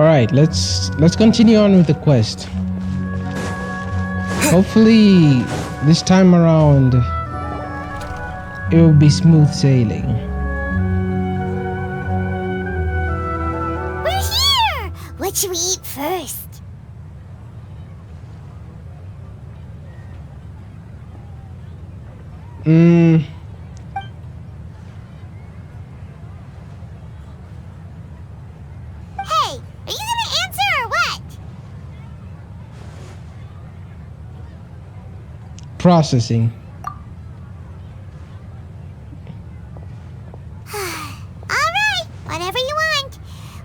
Alright, let's continue on with the quest. Hopefully this time around it will be smooth sailing. We're here! What should we eat first? Hey, are you gonna answer or what? Processing. Alright, whatever you want.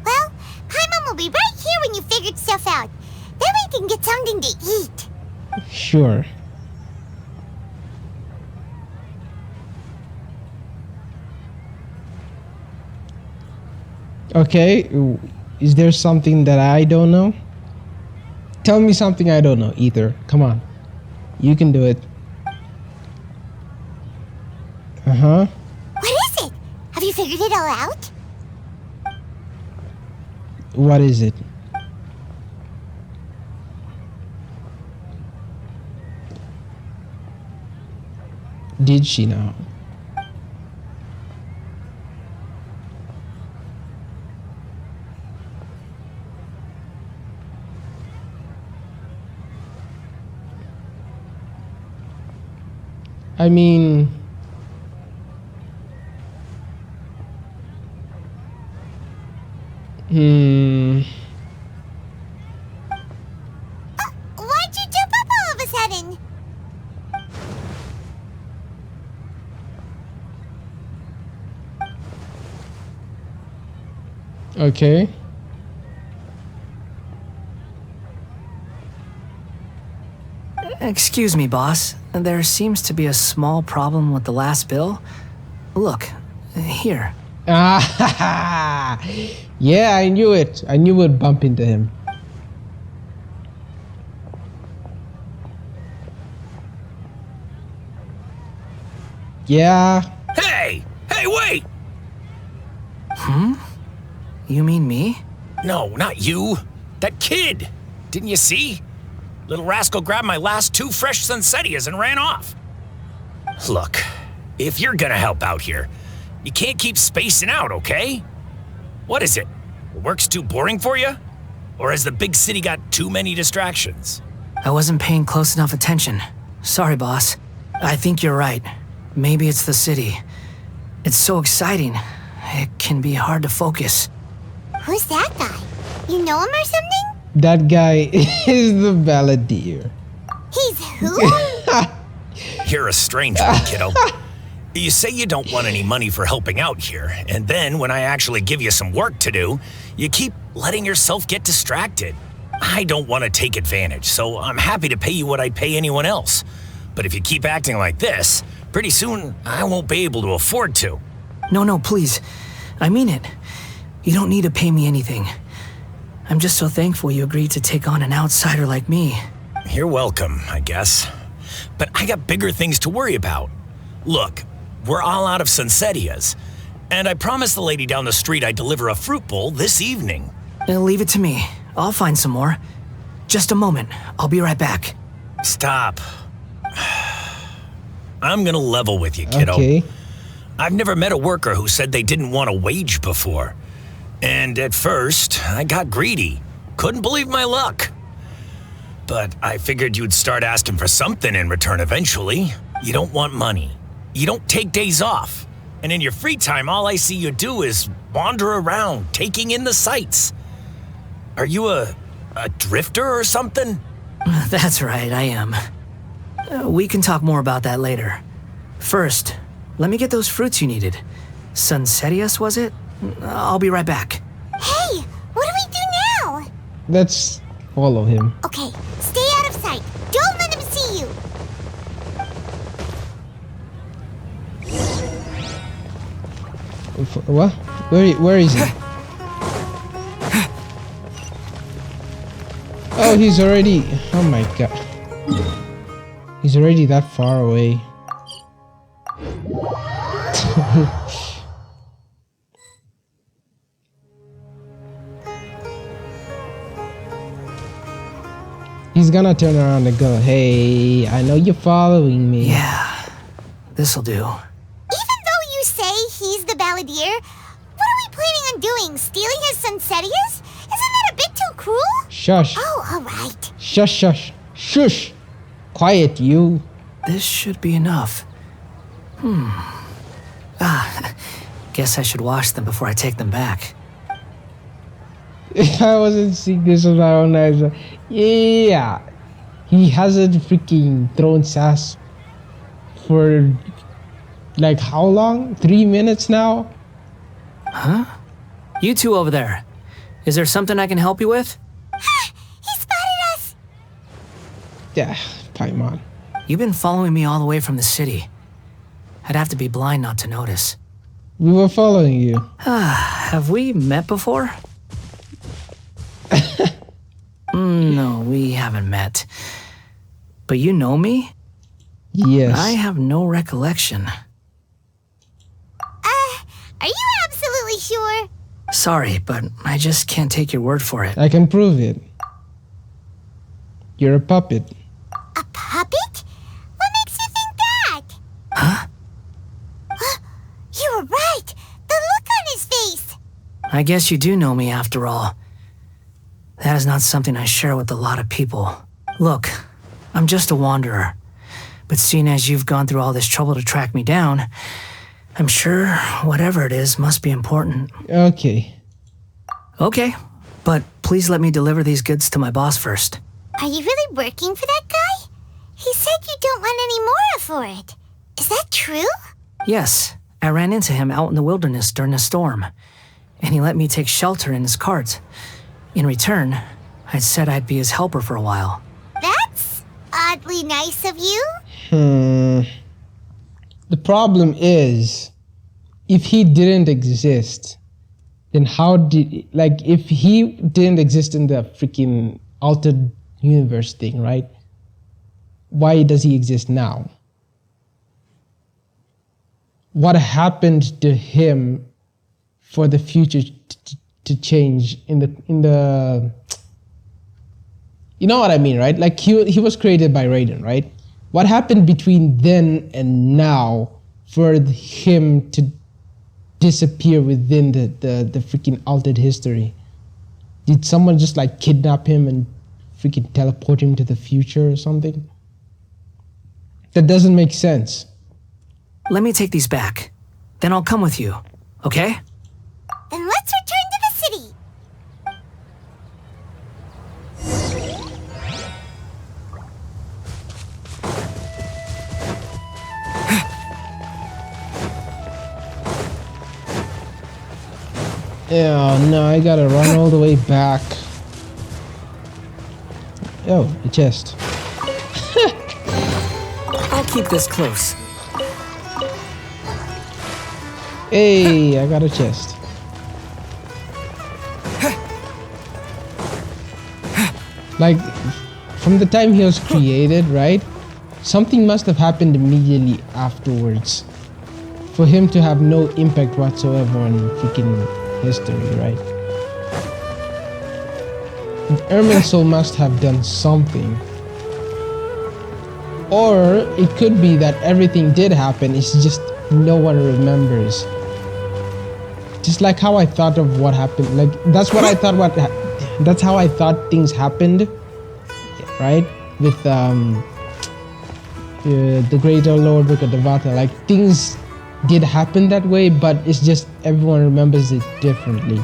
Well, Paimon will be right here when you figured stuff out. Then we can get something to eat. Sure. Okay, is there something that I don't know? Tell me something I don't know, Ether. Come on. You can do it. Uh-huh. What is it? Have you figured it all out? What is it? Did she now? I mean, Why'd you jump up all of a sudden? okay. Excuse me, boss. There seems to be a small problem with the last bill. Look, here. Ah, yeah, I knew it. I knew we'd bump into him. Yeah. Hey! Hey, wait! You mean me? No, not you. That kid! Didn't you see? Little rascal grabbed my last 2 fresh Sunsetias and ran off. Look, if you're gonna help out here, you can't keep spacing out, okay? What is it? Work's too boring for you? Or has the big city got too many distractions? I wasn't paying close enough attention. Sorry, boss. I think you're right. Maybe it's the city. It's so exciting. It can be hard to focus. Who's that guy? You know him or something? That guy is the Balledeer. He's who? You're a strange one, kiddo. You say you don't want any money for helping out here, and then when I actually give you some work to do, you keep letting yourself get distracted. I don't want to take advantage, so I'm happy to pay you what I'd pay anyone else. But if you keep acting like this, pretty soon I won't be able to afford to. No, please. I mean it. You don't need to pay me anything. I'm just so thankful you agreed to take on an outsider like me. You're welcome, I guess. But I got bigger things to worry about. Look, we're all out of Sunsetias, and I promised the lady down the street I'd deliver a fruit bowl this evening. Leave it to me. I'll find some more. Just a moment. I'll be right back. Stop. I'm gonna level with you, kiddo. Okay. I've never met a worker who said they didn't want a wage before. And at first, I got greedy. Couldn't believe my luck. But I figured you'd start asking for something in return eventually. You don't want money. You don't take days off. And in your free time, all I see you do is wander around, taking in the sights. Are you a drifter or something? That's right, I am. We can talk more about that later. First, let me get those fruits you needed. Sunsetias, was it? I'll be right back. Hey, what do we do now? Let's follow him. Okay, stay out of sight. Don't let him see you. What? Where is he? Oh, he's already... Oh my god. He's already that far away. He's gonna turn around and go, hey, I know you're following me. Yeah, this'll do. Even though you say he's the Balledeer, what are we planning on doing? Stealing his Sansetias? Isn't that a bit too cruel? Shush. Oh, alright. Shush, shush. Shush. Quiet, you. This should be enough. Guess I should wash them before I take them back. I wasn't seeing this with my own eyes. Yeah. He hasn't freaking thrown sass for like how long? 3 minutes now? You two over there. Is there something I can help you with? He spotted us! Yeah, Paimon. You've been following me all the way from the city. I'd have to be blind not to notice. We were following you. Have we met before? No, we haven't met. But you know me? Yes. I have no recollection. Are you absolutely sure? Sorry, but I just can't take your word for it. I can prove it. You're a puppet. A puppet? What makes you think that? Huh? You were right! The look on his face! I guess you do know me after all. That is not something I share with a lot of people. Look, I'm just a wanderer. But seeing as you've gone through all this trouble to track me down, I'm sure whatever it is must be important. Okay. Okay, but please let me deliver these goods to my boss first. Are you really working for that guy? He said you don't want any more for it. Is that true? Yes, I ran into him out in the wilderness during a storm, and he let me take shelter in his cart. In return, I said I'd be his helper for a while. That's oddly nice of you. The problem is, if he didn't exist, then how did, like, if he didn't exist in the freaking altered universe thing, right? Why does he exist now? What happened to him for the future to change in the you know what I mean, right? Like he was created by Raiden, right? What happened between then and now for him to disappear within the freaking altered history? Did someone just like kidnap him and freaking teleport him to the future or something? That doesn't make sense. Let me take these back. Then I'll come with you, okay? Then let's return to the city. Oh no, I gotta run all the way back. Oh, a chest. I'll keep this close. Hey, I got a chest. Like, from the time he was created, right? Something must have happened immediately afterwards for him to have no impact whatsoever on freaking history, right? Erminsoul must have done something. Or it could be that everything did happen, it's just no one remembers. Just like how I thought of what happened, like that's what I thought that's how I thought things happened, right? With the Great Lord Book of Devata, like things did happen that way, but it's just everyone remembers it differently.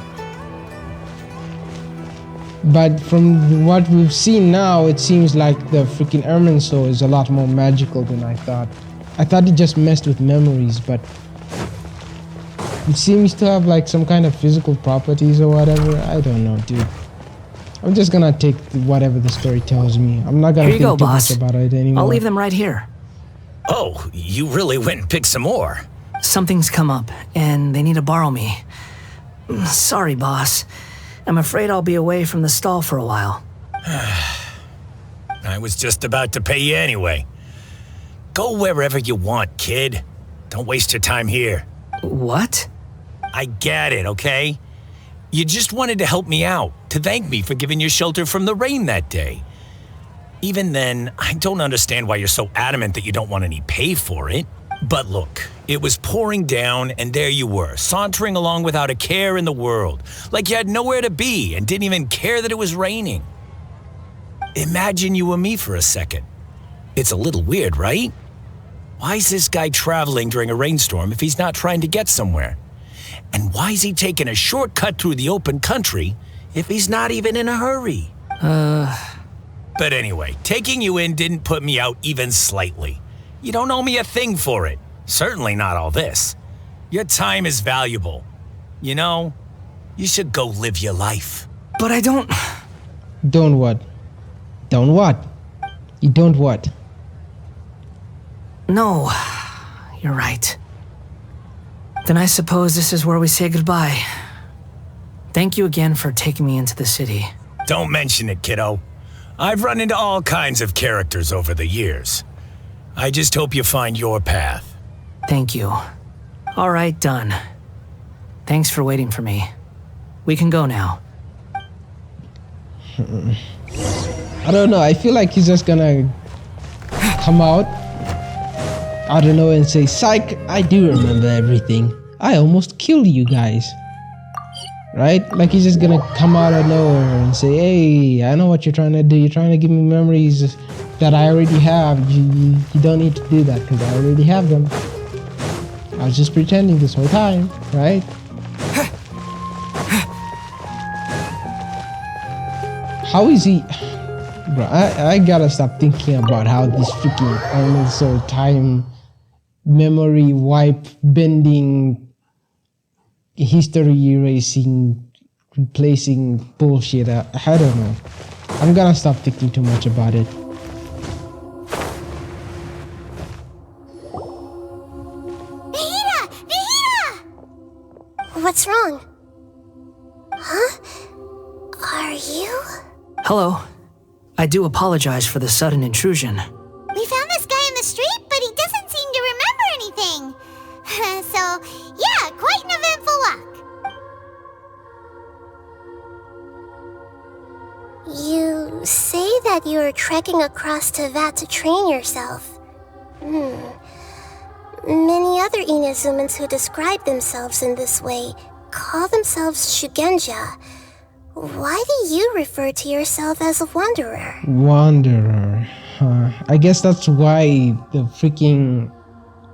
But from what we've seen now, it seems like the freaking Erminsoul is a lot more magical than I thought. I thought it just messed with memories, but it seems to have like some kind of physical properties or whatever. I don't know, dude. I'm just gonna take whatever the story tells me. I'm not gonna Here you think go, too boss. much about it anymore. I'll leave them right here. Oh, you really went and picked some more. Something's come up, and they need to borrow me. Sorry, boss. I'm afraid I'll be away from the stall for a while. I was just about to pay you anyway. Go wherever you want, kid. Don't waste your time here. What? I get it, okay? You just wanted to help me out, to thank me for giving you shelter from the rain that day. Even then, I don't understand why you're so adamant that you don't want any pay for it. But look, it was pouring down and there you were, sauntering along without a care in the world, like you had nowhere to be and didn't even care that it was raining. Imagine you were me for a second. It's a little weird, right? Why is this guy traveling during a rainstorm if he's not trying to get somewhere? And why is he taking a shortcut through the open country if he's not even in a hurry? But anyway, taking you in didn't put me out even slightly. You don't owe me a thing for it. Certainly not all this. Your time is valuable. You know, you should go live your life. But I don't... Don't what? Don't what? You don't what? No, you're right. Then I suppose this is where we say goodbye. Thank you again for taking me into the city. Don't mention it, kiddo. I've run into all kinds of characters over the years. I just hope you find your path. Thank you. All right, done. Thanks for waiting for me. We can go now. I don't know. I feel like he's just gonna come out, I don't know, and say, "Psych, I do remember everything. I almost killed you guys." Right? Like he's just gonna come out of nowhere and say, "Hey, I know what you're trying to do. You're trying to give me memories that I already have. You don't need to do that because I already have them. I was just pretending this whole time," right? How is he? Bro, I gotta stop thinking about how these freaking elements or time, memory wipe, bending, history erasing, replacing bullshit. I don't know. I'm gonna stop thinking too much about it. What's wrong? Huh? Are you? Hello. I do apologize for the sudden intrusion. We found this guy in the street, but he doesn't seem to remember anything. So, yeah, quite an eventful walk. You say that you're trekking across Teyvat to train yourself. Many other Inazumans who describe themselves in this way call themselves Shugenja. Why do you refer to yourself as a wanderer? Wanderer. I guess that's why the freaking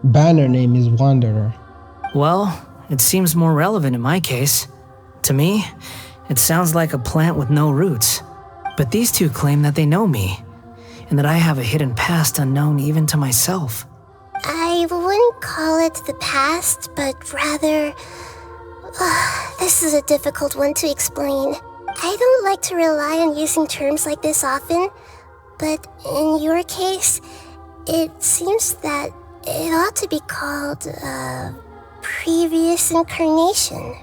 banner name is Wanderer. Well, it seems more relevant in my case. To me, it sounds like a plant with no roots. But these two claim that they know me, and that I have a hidden past unknown even to myself. I wouldn't call it the past, but rather... this is a difficult one to explain. I don't like to rely on using terms like this often, but in your case, it seems that it ought to be called previous incarnation.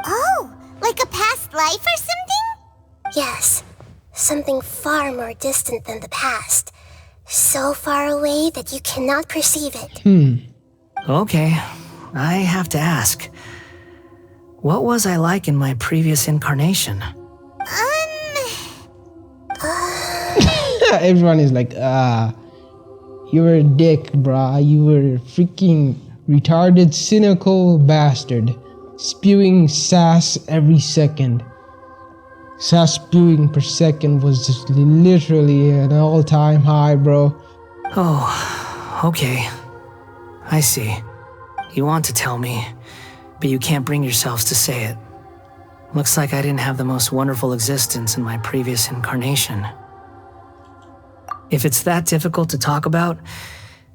Oh, like a past life or something? Yes, something far more distant than the past. So far away that you cannot perceive it. Okay, I have to ask. What was I like in my previous incarnation? Everyone is like, you were a dick, brah. You were a freaking retarded, cynical bastard. Spewing sass every second. Sass spewing per second was just literally an all-time high, bro. Oh, okay. I see. You want to tell me, but you can't bring yourselves to say it. Looks like I didn't have the most wonderful existence in my previous incarnation. If it's that difficult to talk about,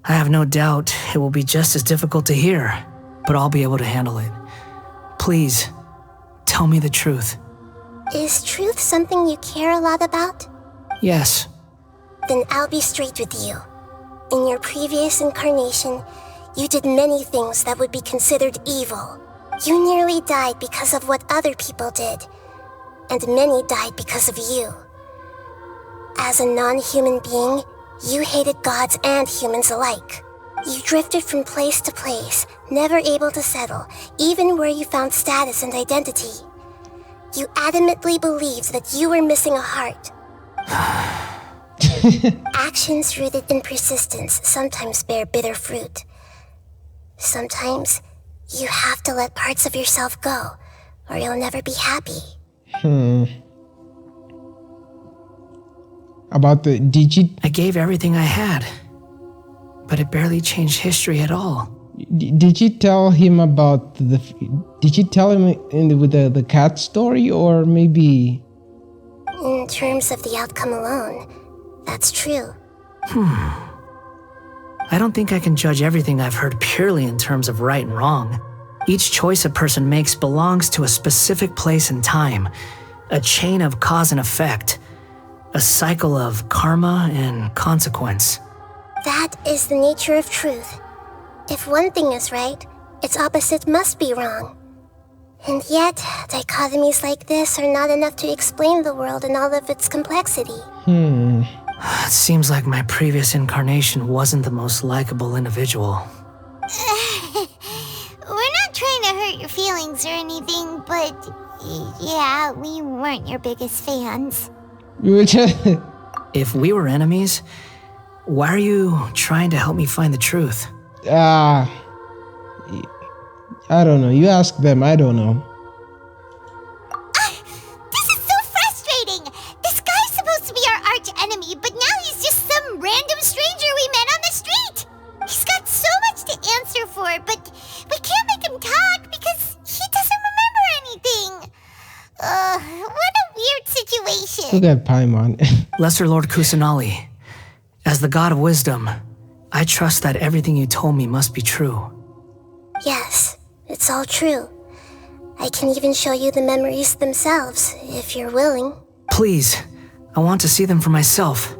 I have no doubt it will be just as difficult to hear, but I'll be able to handle it. Please, tell me the truth. Is truth something you care a lot about? Yes. Then I'll be straight with you. In your previous incarnation, you did many things that would be considered evil. You nearly died because of what other people did, and many died because of you. As a non-human being, you hated gods and humans alike. You drifted from place to place, never able to settle, even where you found status and identity. You adamantly believed that you were missing a heart. Actions rooted in persistence sometimes bear bitter fruit. Sometimes you have to let parts of yourself go, or you'll never be happy. About the I gave everything I had, but it barely changed history at all. did you tell him about the? Did you tell him with the cat story, or maybe? In terms of the outcome alone, that's true. I don't think I can judge everything I've heard purely in terms of right and wrong. Each choice a person makes belongs to a specific place and time, a chain of cause and effect, a cycle of karma and consequence. That is the nature of truth. If one thing is right, its opposite must be wrong. And yet, dichotomies like this are not enough to explain the world in all of its complexity. It seems like my previous incarnation wasn't the most likable individual. We're not trying to hurt your feelings or anything, but yeah, we weren't your biggest fans. If we were enemies, why are you trying to help me find the truth? I don't know. You ask them. I don't know. This is so frustrating! This guy's supposed to be our arch enemy, but now he's just some random stranger we met on the street! He's got so much to answer for, but we can't make him talk because he doesn't remember anything. What a weird situation. Look at Paimon. Lesser Lord Kusanali, as the god of wisdom, I trust that everything you told me must be true. Yes, it's all true. I can even show you the memories themselves, if you're willing. Please, I want to see them for myself.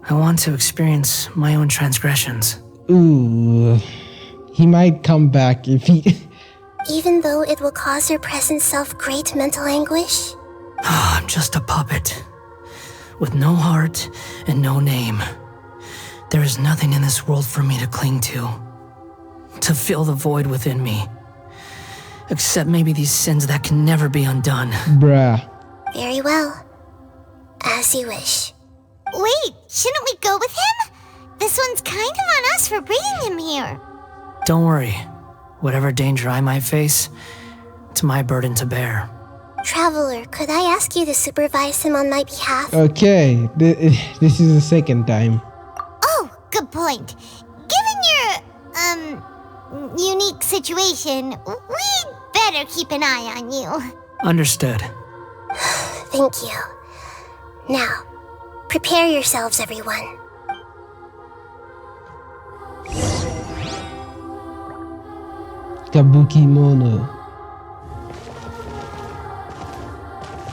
I want to experience my own transgressions. Ooh, he might come back if he. Even though it will cause your present self great mental anguish? I'm just a puppet, with no heart and no name. There is nothing in this world for me to cling to fill the void within me. Except maybe these sins that can never be undone. Bruh. Very well. As you wish. Wait, shouldn't we go with him? This one's kind of on us for bringing him here. Don't worry. Whatever danger I might face, it's my burden to bear. Traveler, could I ask you to supervise him on my behalf? Okay, this is the second time. Oh, good point. Given your, unique situation, we'd better keep an eye on you. Understood. Thank you. Now, prepare yourselves, everyone. Kabuki Mono.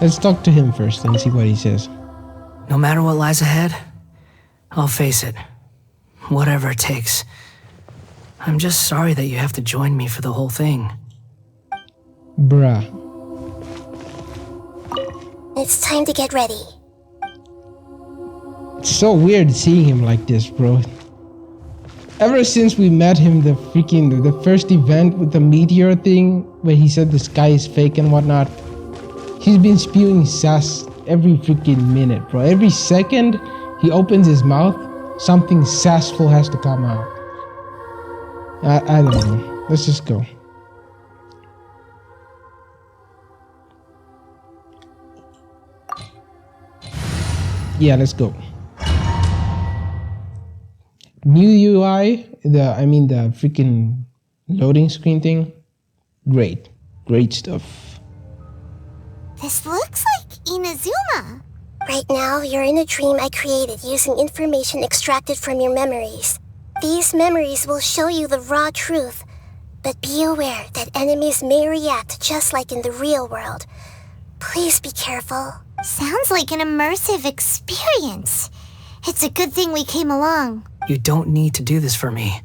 Let's talk to him first and see what he says. No matter what lies ahead, I'll face it. Whatever it takes. I'm just sorry that you have to join me for the whole thing. Bruh. It's time to get ready. It's so weird seeing him like this, bro. Ever since we met him, the first event with the meteor thing, where he said the sky is fake and whatnot, he's been spewing sass every freaking minute, bro. Every second he opens his mouth, something sassful has to come out. I don't know. Let's just go. Yeah, let's go. New UI, the freaking loading screen thing. Great stuff. This looks like Inazuma. Right now, you're in a dream I created using information extracted from your memories. These memories will show you the raw truth, but be aware that enemies may react just like in the real world. Please be careful. Sounds like an immersive experience. It's a good thing we came along. You don't need to do this for me.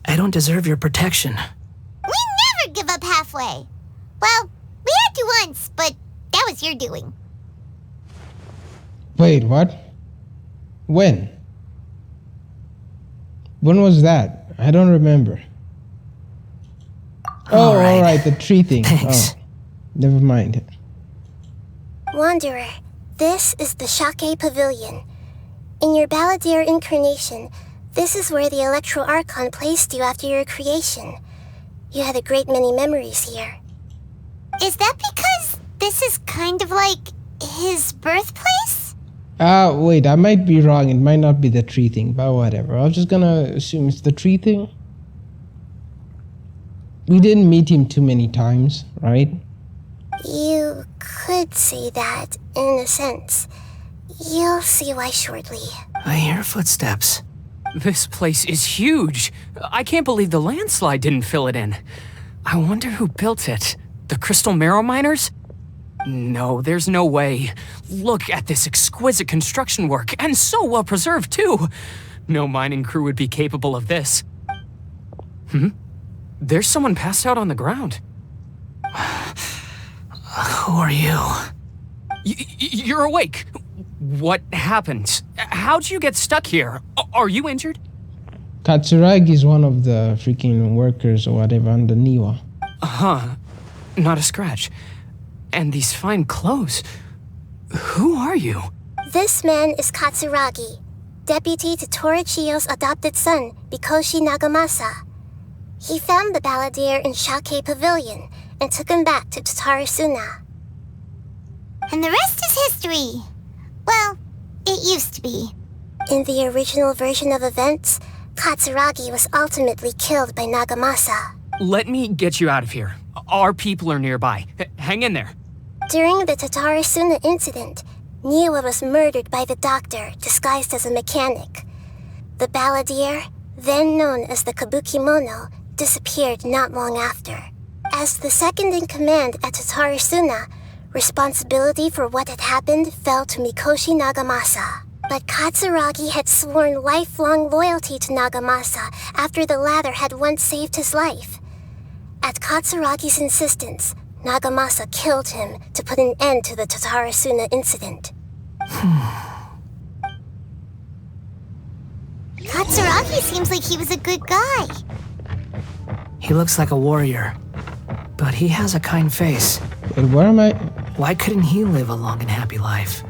I don't deserve your protection. We never give up halfway. Well, we had to once, but that was your doing. Wait, what? When? When was that? I don't remember. Oh, alright, the tree thing. Thanks. Oh, never mind. Wanderer, this is the Shake Pavilion. In your Balledeer incarnation, this is where the Electro Archon placed you after your creation. You had a great many memories here. Is that because this is kind of like his birthplace? Wait, I might be wrong. It might not be the tree thing, but whatever. I'm just gonna assume it's the tree thing. We didn't meet him too many times, right? You could say that, in a sense. You'll see why shortly. I hear footsteps. This place is huge. I can't believe the landslide didn't fill it in. I wonder who built it. The Crystal Marrow Miners? No, there's no way. Look at this exquisite construction work, and so well preserved too. No mining crew would be capable of this. There's someone passed out on the ground. Who are you? You're awake. What happened? How'd you get stuck here? Are you injured? Katsuragi is one of the freaking workers or whatever on the Niwa. Not a scratch. And these fine clothes. Who are you? This man is Katsuragi, deputy to Torichiyo's adopted son, Bikoshi Nagamasa. He found the Balledeer in Shake Pavilion and took him back to Tatarasuna. And the rest is history. Well, it used to be. In the original version of events, Katsuragi was ultimately killed by Nagamasa. Let me get you out of here. Our people are nearby. Hang in there. During the Tatarasuna incident, Niwa was murdered by the doctor disguised as a mechanic. The Balledeer, then known as the Kabukimono, disappeared not long after. As the second in command at Tatarasuna, responsibility for what had happened fell to Mikoshi Nagamasa. But Katsuragi had sworn lifelong loyalty to Nagamasa after the latter had once saved his life. At Katsuragi's insistence, Nagamasa killed him to put an end to the Tatarasuna incident. Katsuragi seems like he was a good guy. He looks like a warrior, but he has a kind face. Wait, where am I? Why couldn't he live a long and happy life?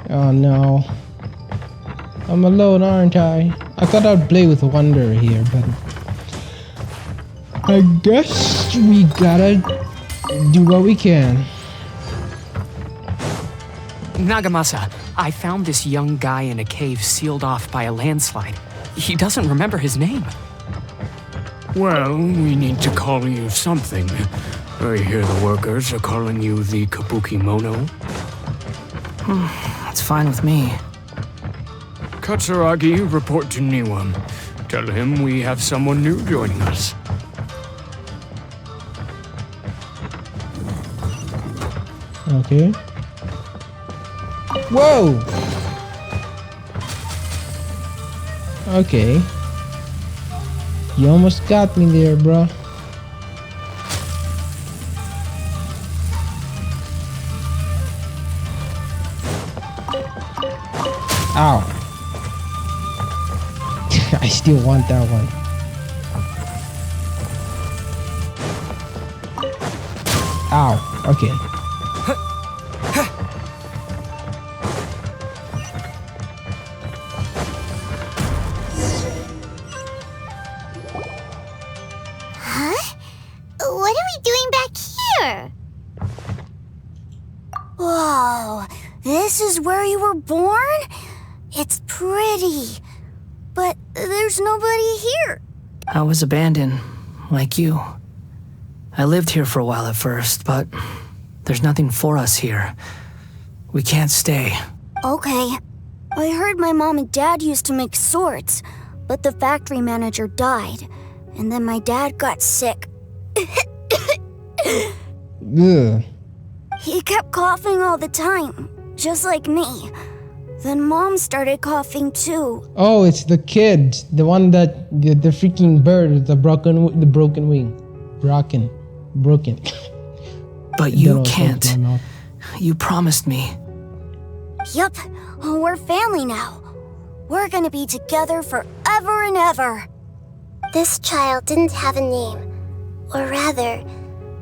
Oh no. I'm alone, aren't I? I thought I'd play with Wonder here, but I guess we gotta do what we can. Nagamasa, I found this young guy in a cave sealed off by a landslide. He doesn't remember his name. Well, we need to call you something. I hear the workers are calling you the Kabukimono. That's fine with me. Katsuragi, report to Niwa. Tell him we have someone new joining us. Okay. Whoa! Okay. You almost got me there, bro. Ow. I still want that one. Ow. Okay. What are we doing back here? Whoa, this is where you were born? It's pretty, but there's nobody here. I was abandoned, like you. I lived here for a while at first, but there's nothing for us here. We can't stay. Okay. I heard my mom and dad used to make swords, but the factory manager died, and then my dad got sick. Ugh. He kept coughing all the time, just like me. Then Mom started coughing too. Oh, it's the kid, the one that the freaking bird with the broken wing, broken. But you can't. You promised me. Yup, we're family now. We're gonna be together forever and ever. This child didn't have a name. Or rather,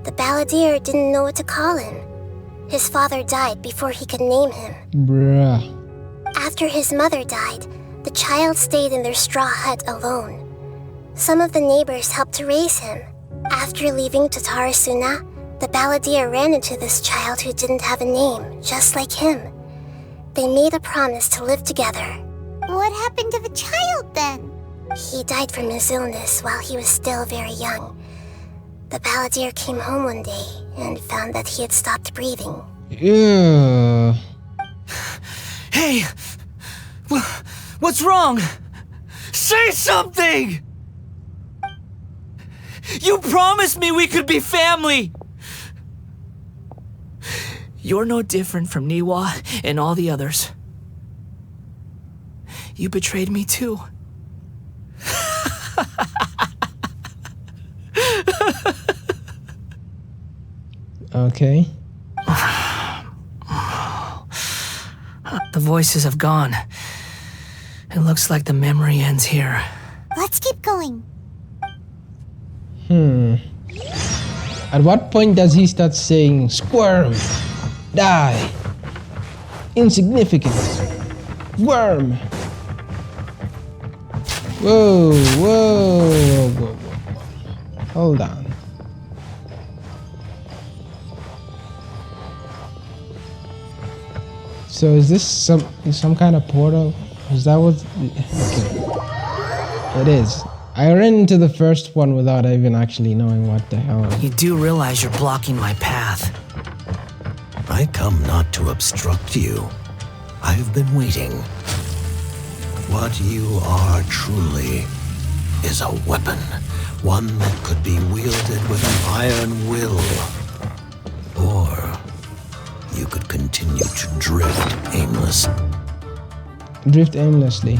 the Balledeer didn't know what to call him. His father died before he could name him. Bruh. After his mother died, the child stayed in their straw hut alone. Some of the neighbors helped to raise him. After leaving Tatarasuna, the Balledeer ran into this child who didn't have a name, just like him. They made a promise to live together. What happened to the child then? He died from his illness while he was still very young. The Balledeer came home one day and found that he had stopped breathing. Yeah. Hey! What's wrong? Say something! You promised me we could be family! You're no different from Niwa and all the others. You betrayed me too. Okay. The voices have gone. It looks like the memory ends here. Let's keep going. At what point does he start saying squirm, die, insignificance, worm? Whoa, whoa, whoa, whoa, whoa. Hold on. So is this some kind of portal? Is that what? Okay. It is. I ran into the first one without even actually knowing what the hell. You do realize you're blocking my path. I come not to obstruct you. I've been waiting. What you are truly is a weapon. One that could be wielded with an iron will. Or you could continue to drift aimlessly. Drift aimlessly.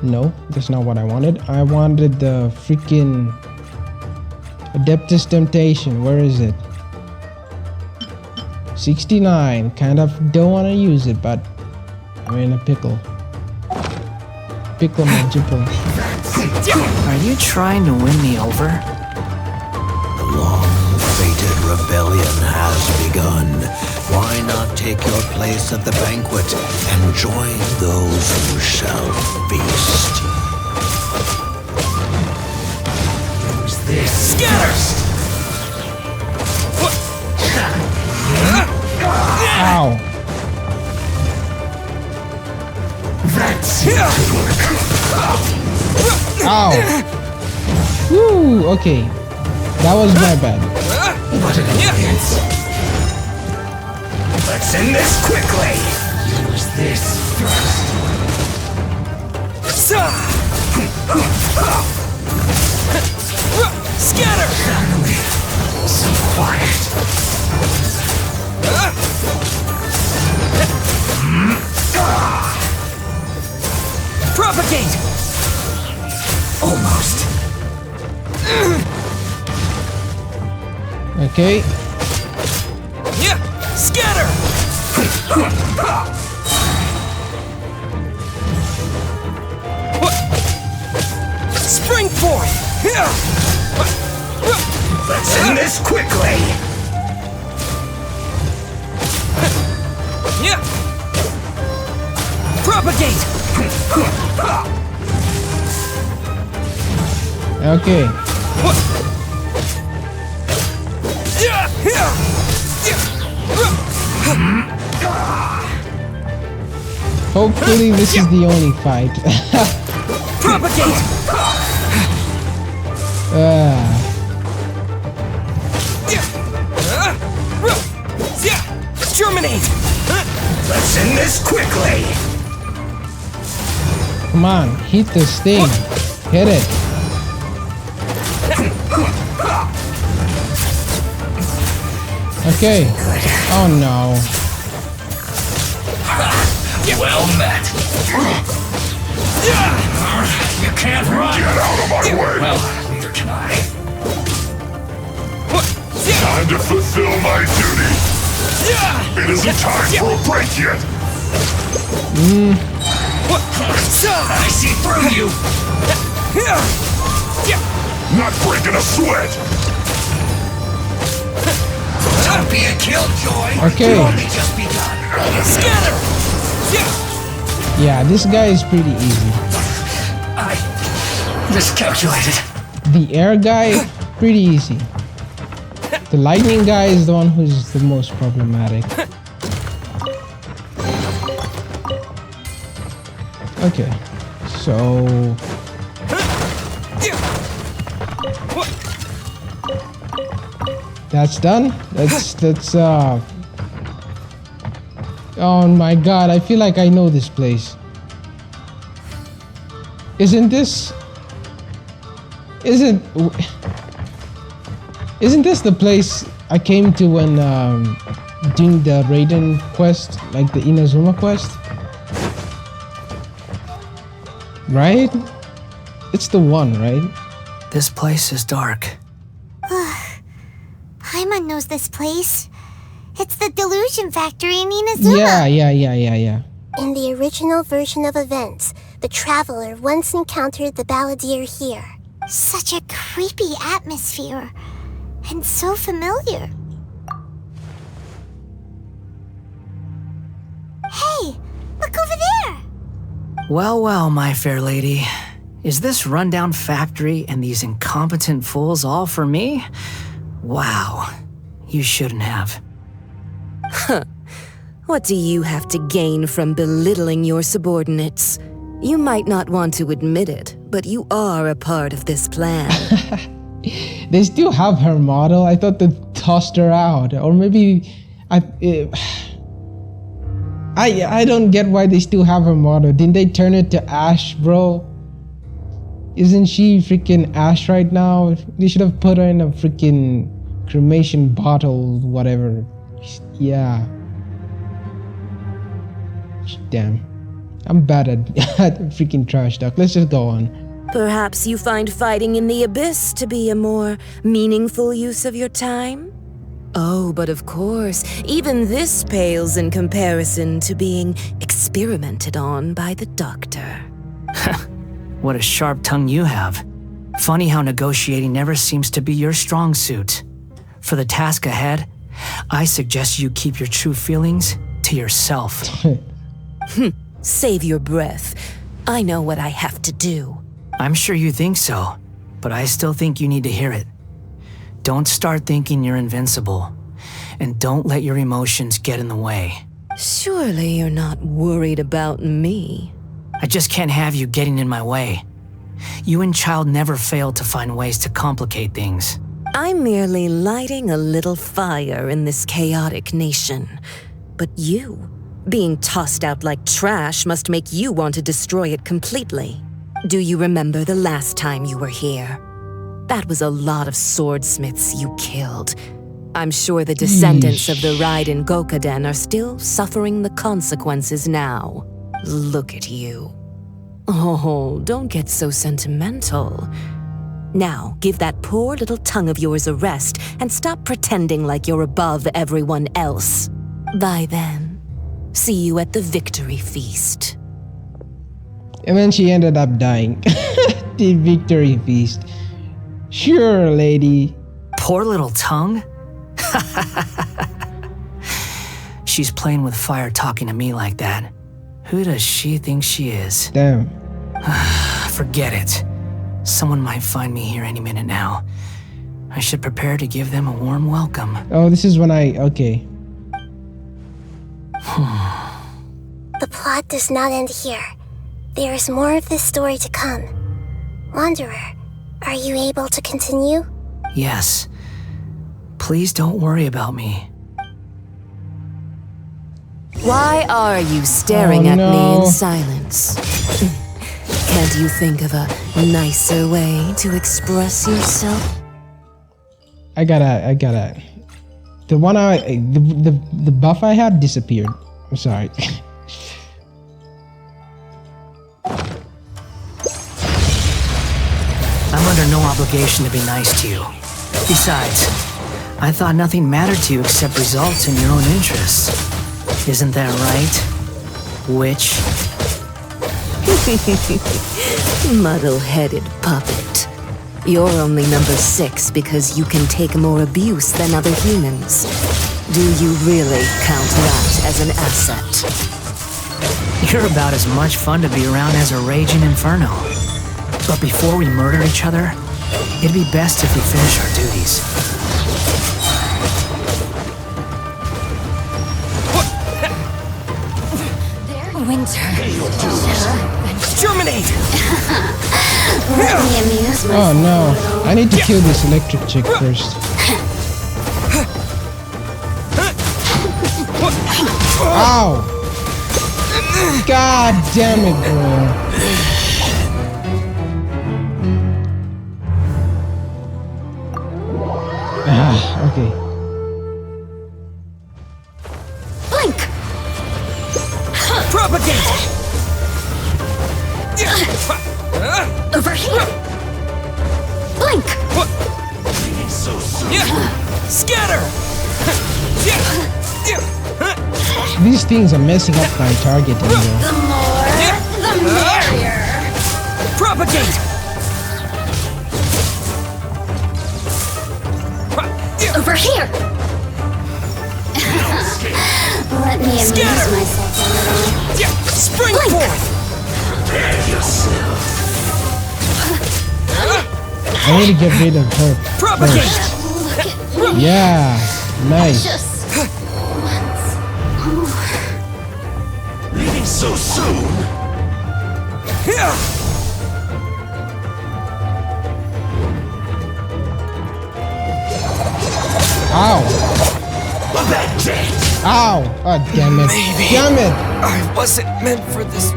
No, that's not what I wanted. I wanted the freaking Adeptus Temptation. Where is it? 69. Kind of don't want to use it, but I'm in a pickle. Pickle my jipple. Are you trying to win me over? The long-fated rebellion has begun. Why not take your place at the banquet and join those who shall feast? Who's this? Scatter! Ow. That's Ow. Woo, okay. That was my bad. What an audience. Let's end this quickly! Use this first. Scatter! So quiet. Propagate! Almost. Okay. Yeah! Scatter! Spring forth! Let's end this quickly! Yeah! Propagate! Okay. Hopefully this is the only fight. Propagate! Germinate! Let's end this quickly! Come on, hit this thing. Hit it. Okay. Oh no. Well met. You can't run! Get out of my way! Well, neither can I. Time to fulfill my duty! It isn't time for a break yet! I see through you! Not breaking a sweat! Don't be a killjoy. Okay. You've only just begun. Scatter! Yeah, this guy is pretty easy. I miscalculated. The air guy, pretty easy. The lightning guy is the one who's the most problematic. Okay, so that's done. That's oh my god, I feel like I know this place. Isn't this the place I came to when doing the Raiden quest, like the Inazuma quest? Right? It's the one, right? This place is dark. Paimon knows this place. It's the delusion factory in Inazuma. Yeah. In the original version of events, the Traveler once encountered the Balledeer here. Such a creepy atmosphere. And so familiar. Hey, look over there! Well, my fair lady. Is this rundown factory and these incompetent fools all for me? Wow. You shouldn't have. What do you have to gain from belittling your subordinates? You might not want to admit it, but you are a part of this plan. They still have her model. I thought they tossed her out, or maybe I don't get why they still have her model. Didn't they turn it to ash, bro? Isn't she freaking ash right now? They should have put her in a freaking cremation bottle, whatever. Yeah. Damn. I'm bad at freaking trash talk. Let's just go on. Perhaps you find fighting in the abyss to be a more meaningful use of your time? Oh, but of course, even this pales in comparison to being experimented on by the doctor. What a sharp tongue you have. Funny how negotiating never seems to be your strong suit. For the task ahead, I suggest you keep your true feelings to yourself. Save your breath. I know what I have to do. I'm sure you think so, but I still think you need to hear it. Don't start thinking you're invincible, and don't let your emotions get in the way. Surely you're not worried about me. I just can't have you getting in my way. You and Child never fail to find ways to complicate things. I'm merely lighting a little fire in this chaotic nation. But you, being tossed out like trash, must make you want to destroy it completely. Do you remember the last time you were here? That was a lot of swordsmiths you killed. I'm sure the descendants of the Raiden Gokaden are still suffering the consequences now. Look at you. Oh, don't get so sentimental. Now, give that poor little tongue of yours a rest and stop pretending like you're above everyone else. Bye then. See you at the victory feast. And then she ended up dying. The victory feast. Sure, lady. Poor little tongue? She's playing with fire talking to me like that. Who does she think she is? Damn. Forget it. Someone might find me here any minute now. I should prepare to give them a warm welcome. Oh, this is when okay. The plot does not end here. There is more of this story to come. Wanderer, are you able to continue? Yes. Please don't worry about me. Why are you staring at me in silence? Can't you think of a nicer way to express yourself? I gotta. The one the buff I had disappeared. I'm sorry. I'm under no obligation to be nice to you. Besides, I thought nothing mattered to you except results in your own interests. Isn't that right, witch? Muddle-headed puppet. You're only number 6 because you can take more abuse than other humans. Do you really count that as an asset? You're about as much fun to be around as a raging inferno. But before we murder each other, it'd be best if we finish our duties. Winter. Germinate! Let me amuse myself. Oh no, I need to kill this electric chick first. Ow! God damn it, bro. Okay. Blink! Propagate! Over here! Blink! Scatter! These things are messing up my targeting, bro. The more, the merrier! Propagate! Over here! Let me amuse Scatter! myself a little. Spring Blink! forth! I need to get rid of her Propagate! first. Yeah, nice. Just once. Leaving so soon? Ow! Ow! Oh, damn it. Maybe. Damn it! I wasn't meant for this.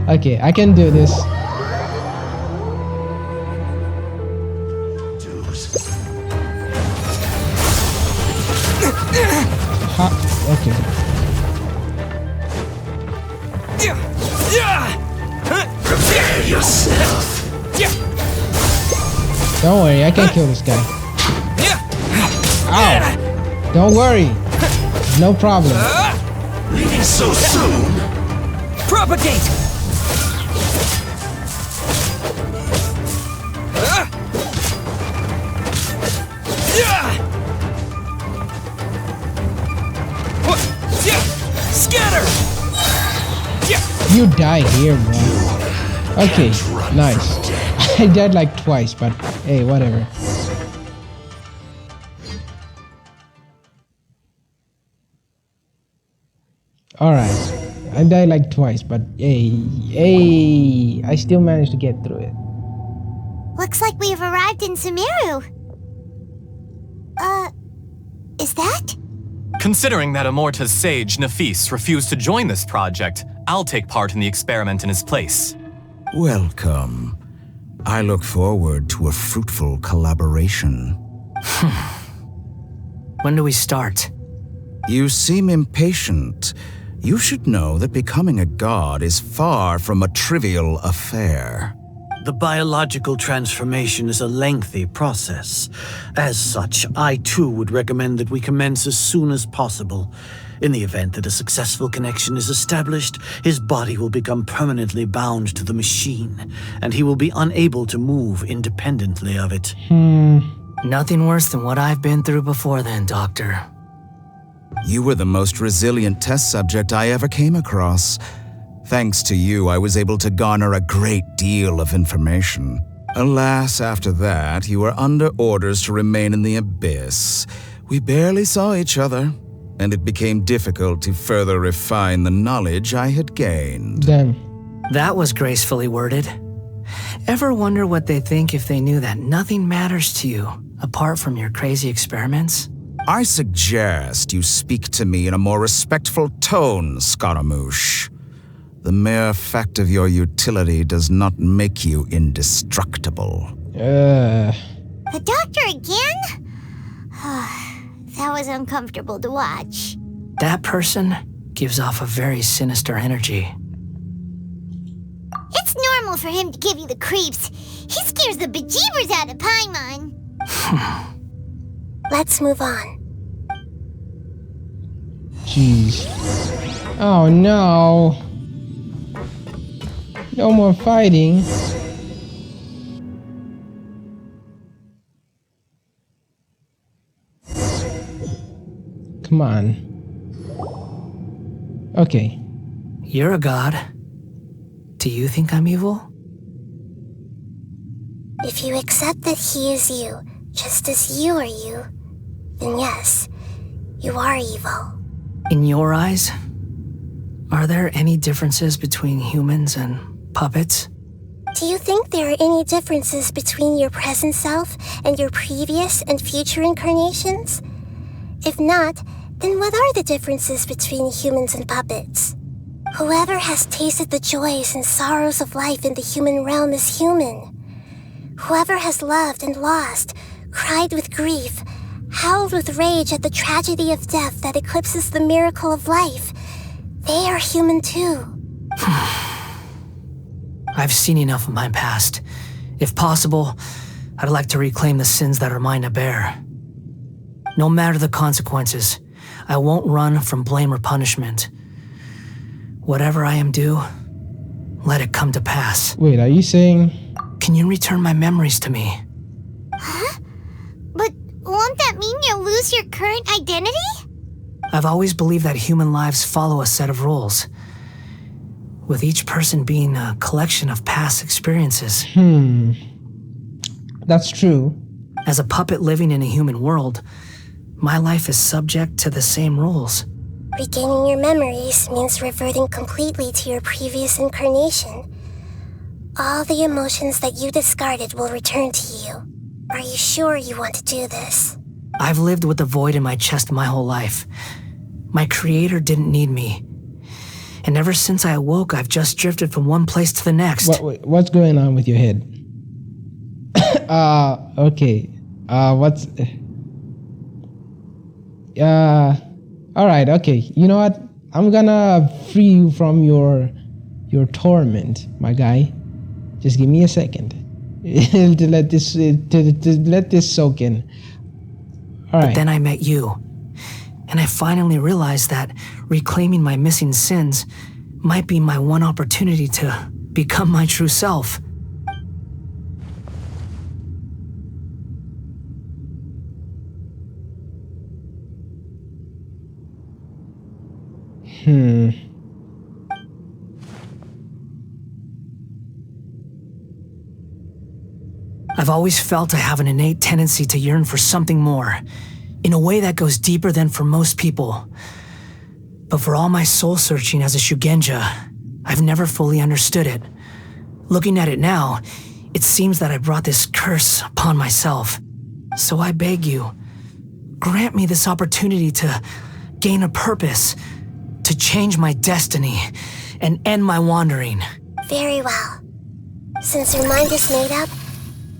Okay, I can do this. Ha, okay. Prepare yourself. Don't worry, I can kill this guy. Ow! Don't worry. No problem. Leaving so soon? Propagate! Scatter! You die here, bro. Okay, nice. I died like twice, but hey, whatever. Alright. I died like twice, but hey, I still managed to get through it. Looks like we've arrived in Sumeru. Is that? Considering that Amorta's sage, Nafis, refused to join this project, I'll take part in the experiment in his place. Welcome. I look forward to a fruitful collaboration. When do we start? You seem impatient. You should know that becoming a god is far from a trivial affair. The biological transformation is a lengthy process. As such, I too would recommend that we commence as soon as possible. In the event that a successful connection is established, his body will become permanently bound to the machine, and he will be unable to move independently of it. Nothing worse than what I've been through before then, Doctor. You were the most resilient test subject I ever came across. Thanks to you, I was able to garner a great deal of information. Alas, after that, you were under orders to remain in the abyss. We barely saw each other, and it became difficult to further refine the knowledge I had gained. Damn. That was gracefully worded. Ever wonder what they think if they knew that nothing matters to you, apart from your crazy experiments? I suggest you speak to me in a more respectful tone, Scaramouche. The mere fact of your utility does not make you indestructible. The doctor again? That was uncomfortable to watch. That person gives off a very sinister energy. It's normal for him to give you the creeps. He scares the bejeebers out of Paimon. Let's move on. Jeez. Oh no. No more fighting. Come on. Okay. You're a god. Do you think I'm evil? If you accept that he is you, just as you are you, then yes, you are evil. In your eyes, are there any differences between humans and puppets? Do you think there are any differences between your present self and your previous and future incarnations? If not, then what are the differences between humans and puppets? Whoever has tasted the joys and sorrows of life in the human realm is human. Whoever has loved and lost, cried with grief, howled with rage at the tragedy of death that eclipses the miracle of life, they are human too. I've seen enough of my past. If possible, I'd like to reclaim the sins that are mine to bear. No matter the consequences, I won't run from blame or punishment. Whatever I am due, let it come to pass. Wait, are you saying... Can you return my memories to me? Huh? But won't that mean you'll lose your current identity? I've always believed that human lives follow a set of rules, with each person being a collection of past experiences. That's true. As a puppet living in a human world, my life is subject to the same rules. Regaining your memories means reverting completely to your previous incarnation. All the emotions that you discarded will return to you. Are you sure you want to do this? I've lived with a void in my chest my whole life. My creator didn't need me. And ever since I awoke, I've just drifted from one place to the next. What's going on with your head? Okay. What's... Alright, okay. You know what? I'm gonna free you from your torment, my guy. Just give me a second to let this soak in. All right. But then I met you, and I finally realized that reclaiming my missing sins might be my one opportunity to become my true self. I've always felt I have an innate tendency to yearn for something more, in a way that goes deeper than for most people. But for all my soul-searching as a Shugenja, I've never fully understood it. Looking at it now, it seems that I brought this curse upon myself. So I beg you, grant me this opportunity to gain a purpose, to change my destiny, and end my wandering. Very well. Since your mind is made up,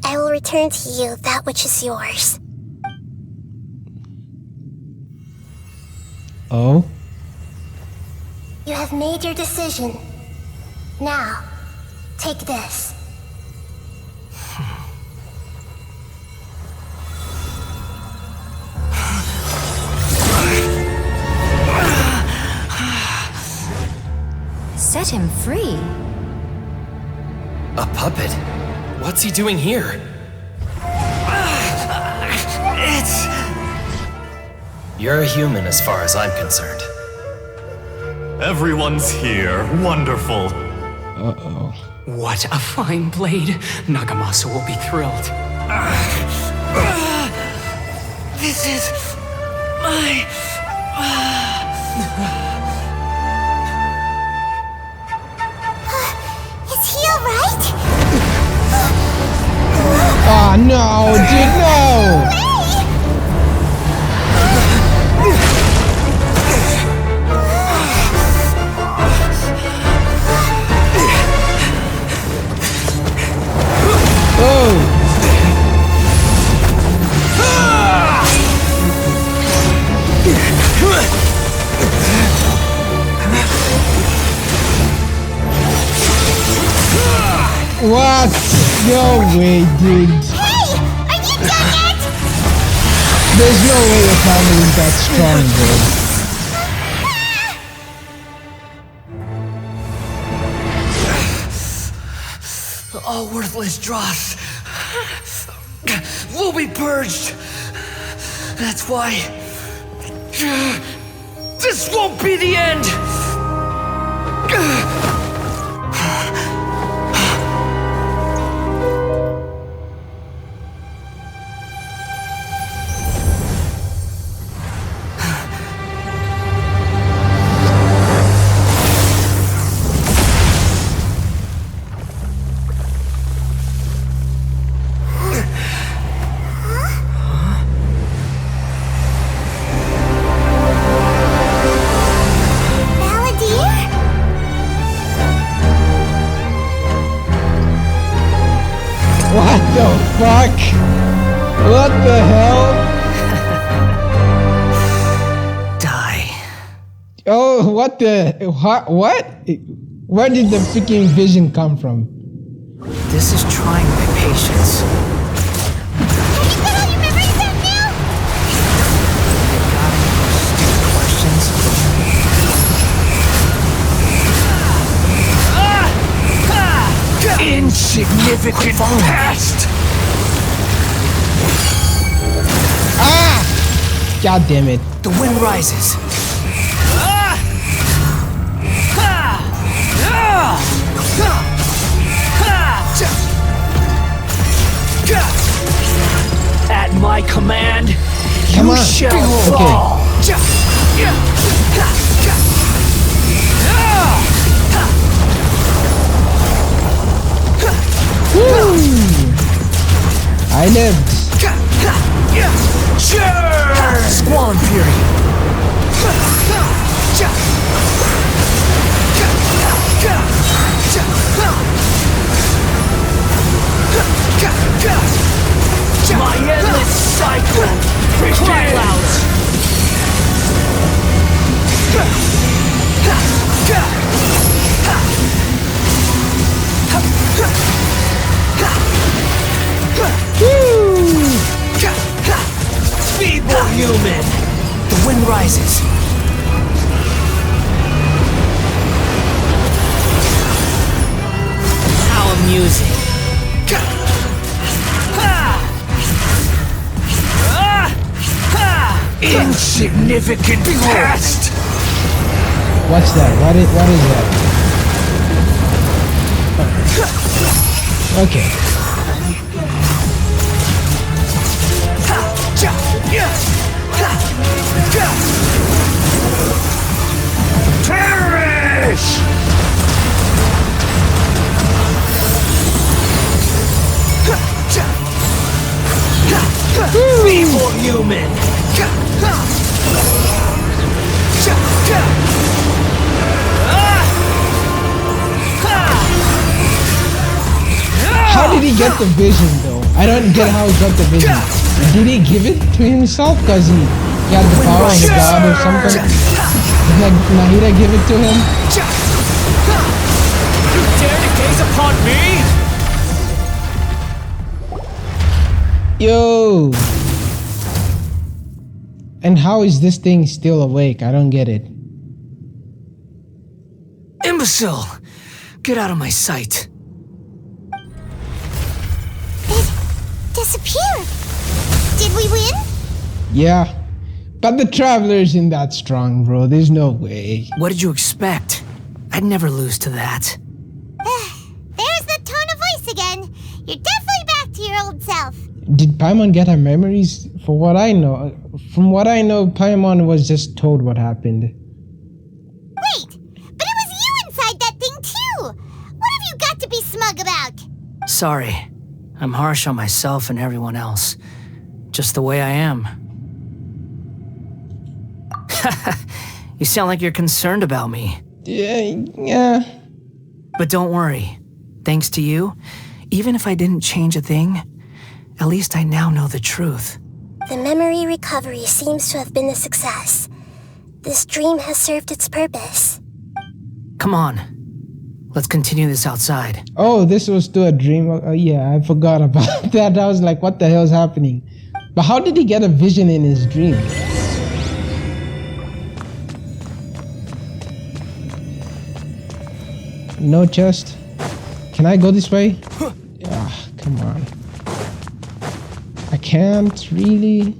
I will return to you that which is yours. Oh? You have made your decision. Now, take this. Set him free. A puppet? What's he doing here? You're a human as far as I'm concerned. Everyone's here. Wonderful. Uh-oh. What a fine blade. Nagamasu will be thrilled. This is my... Is he alright? Oh no, dude, no! What? No way, dude. Hey! Are you done yet? There's no way your family is that strong, dude. All worthless dross will be purged. That's why This won't be the end! What the fuck? What the hell? Die. Oh, what the... What? Where did the freaking vision come from? This is trying my patience. Insignificant past! Ah! God damn it. The wind rises. At my command, Come you on. shall fall! Woo! I lived. Squall Fury. My endless cycle begins! Feeble human! The wind rises. How amusing! Insignificant past! What's that? What is that? Okay. Perish! Feeble human! How did he get the vision though? I don't get how he got the vision. Did he give it to himself because he got the power of the god or something? Did like Nahida give it to him? You dare to gaze upon me? Yo! And how is this thing still awake? I don't get it. Imbecile! Get out of my sight. It disappeared. Did we win? Yeah. But the Traveler isn't that strong, bro. There's no way. What did you expect? I'd never lose to that. There's the tone of voice again. You're definitely back to your old self. Did Paimon get her memories? From what I know, Paimon was just told what happened. Wait, but it was you inside that thing too. What have you got to be smug about? Sorry. I'm harsh on myself and everyone else. Just the way I am. You sound like you're concerned about me. Yeah. But don't worry. Thanks to you, even if I didn't change a thing, at least I now know the truth. The memory recovery seems to have been a success. This dream has served its purpose. Come on. Let's continue this outside. Oh, this was still a dream. Yeah, I forgot about that. I was like, what the hell is happening? But how did he get a vision in his dream? No chest. Can I go this way? Ah, come on. I can't really.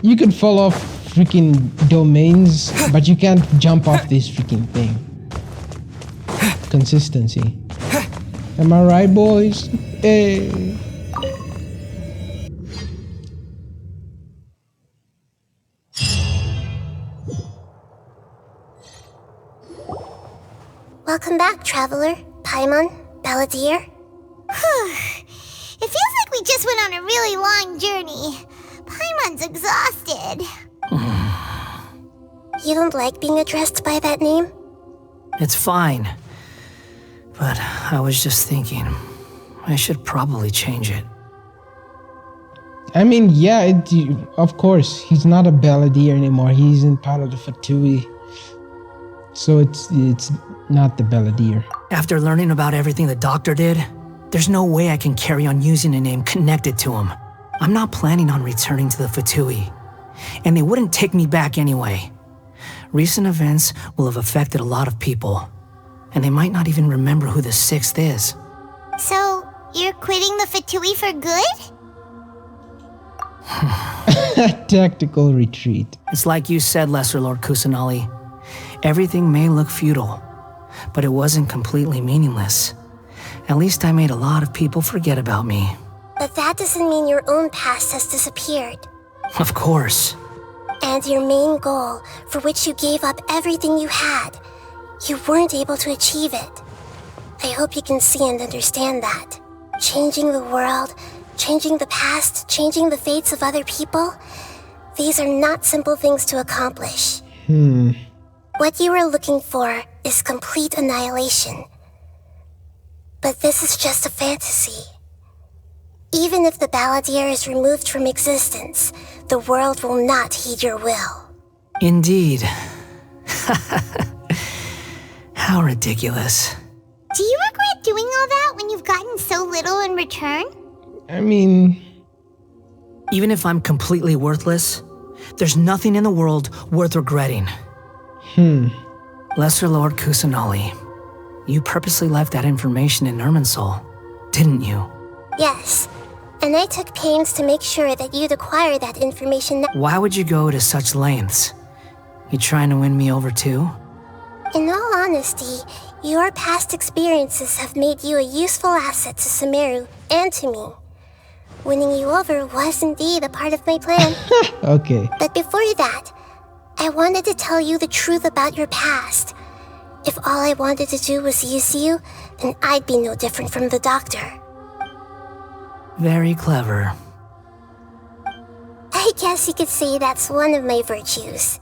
You can fall off freaking domains, but you can't jump off this freaking thing. Consistency. Am I right, boys? Hey. Welcome back, traveler. Paimon, Balledeer. It feels like we just went on a really long journey. Paimon's exhausted. You don't like being addressed by that name? It's fine. But I was just thinking, I should probably change it. I mean, yeah, of course, he's not a Balledeer anymore. He isn't part of the Fatui. So it's not the Balledeer. After learning about everything the doctor did, there's no way I can carry on using a name connected to him. I'm not planning on returning to the Fatui, and they wouldn't take me back anyway. Recent events will have affected a lot of people, and they might not even remember who the 6th is. So, you're quitting the Fatui for good? Tactical retreat. It's like you said, Lesser Lord Kusanali. Everything may look futile, but it wasn't completely meaningless. At least I made a lot of people forget about me. But that doesn't mean your own past has disappeared. Of course. And your main goal, for which you gave up everything you had, you weren't able to achieve it. I hope you can see and understand that. Changing the world, changing the past, changing the fates of other people, these are not simple things to accomplish. What you are looking for is complete annihilation. But this is just a fantasy. Even if the Balledeer is removed from existence, the world will not heed your will. Indeed. How ridiculous. Do you regret doing all that when you've gotten so little in return? I mean... Even if I'm completely worthless, there's nothing in the world worth regretting. Lesser Lord Kusanali, you purposely left that information in Irminsul, didn't you? Yes, and I took pains to make sure that you'd acquire that information. Why would you go to such lengths? You trying to win me over too? In all honesty, your past experiences have made you a useful asset to Sumeru and to me. Winning you over was indeed a part of my plan. Okay. But before that, I wanted to tell you the truth about your past. If all I wanted to do was use you, then I'd be no different from the doctor. Very clever. I guess you could say that's one of my virtues.